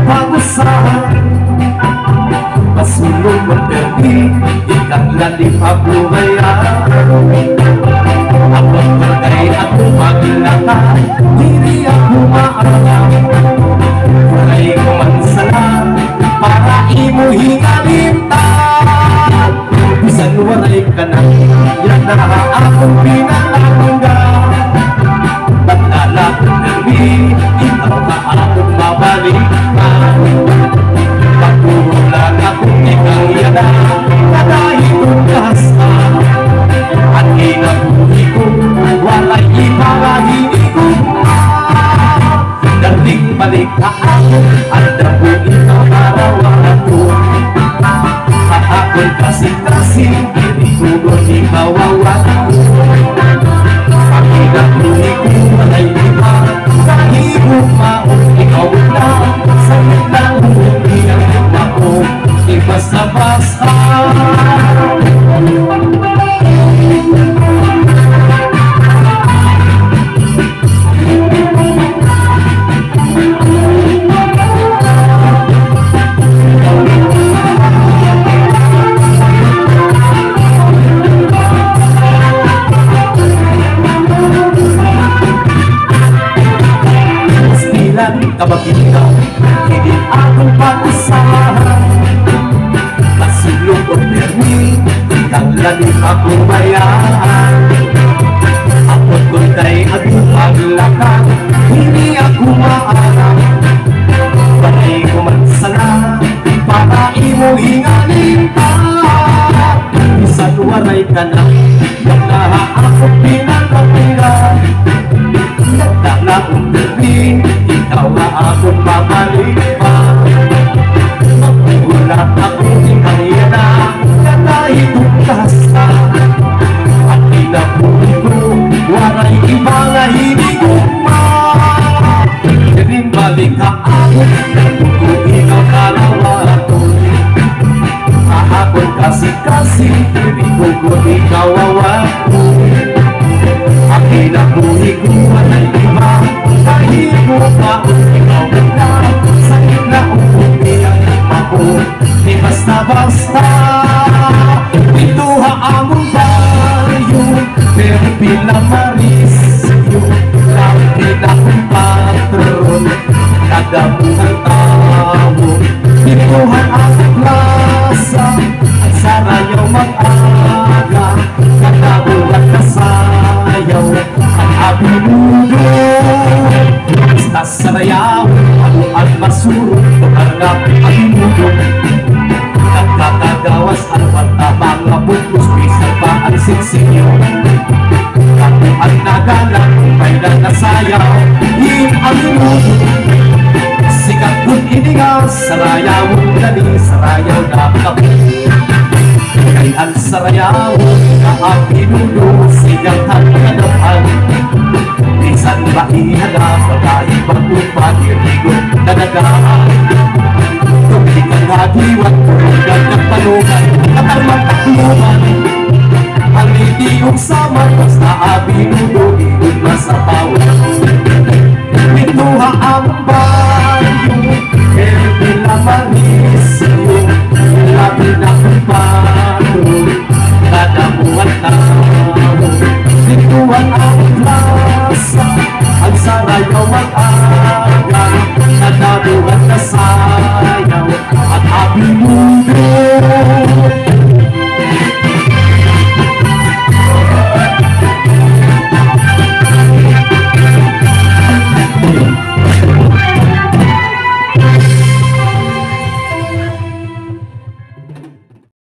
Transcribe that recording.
pagusahan pasulong berterdi ikan landi pabubayan ako berkay ako maglakad diri ako maarang waray ko mansalan para imo hingalimtan bisan waray ka na yan na akong pinalangga baglala ko nerbi ikaw ka akong mabalikan pagkulang akong ikaw yada kadahitong kahasan at inabuhi ko walay ipangahini ko daling balik ka ako at dabo ikaw narawan ko ako'y kasing-kasing hindi ko doon ikawawan ko ang inabuhi ko walay iba kahibong maong ikaw na sa gitnang huli ang ako ibasa-basa kabagina hindi akong pag-usahan masulong o permi kang lalim akong bayan ako't kuntay akong maglakad hindi ako maarap panay ko mansala para imo hingalimpan bisan waray ka na naglaha akong pinagpapiran nagdala kong permi ikaw na akong mabalikan magpulat akong ikaya na katahitong kahasan at inabuhi ko waray ibang hinigugma dirin balik ka ako kung ikaw kalawaton ako'y kasi-kasi hindi ko kung ikaw awako ang inabuhi ko waray iba kahit mo pa ikaw na sa gitna umuwi ang ako di basta-basta ito haamong tayo pero pinamaris yun lang pinakong patron nagamuhang tao ito haamong lasa at sarayaw mag-aga katabuhan kasayaw ang abinudo basta sarayaw ano ang masurong tumarga ang mundong nagkakagawas ang mga butos bisang pa ang sinsinyo ako ang nagalang may nanasayaw yung ang mundong sikat kung inigaw sarayaw dali sarayaw na kapo kay ang sarayaw na ang pinudo sigang hanggang bisan ba ihana pagkain pagpapagirigo nanaga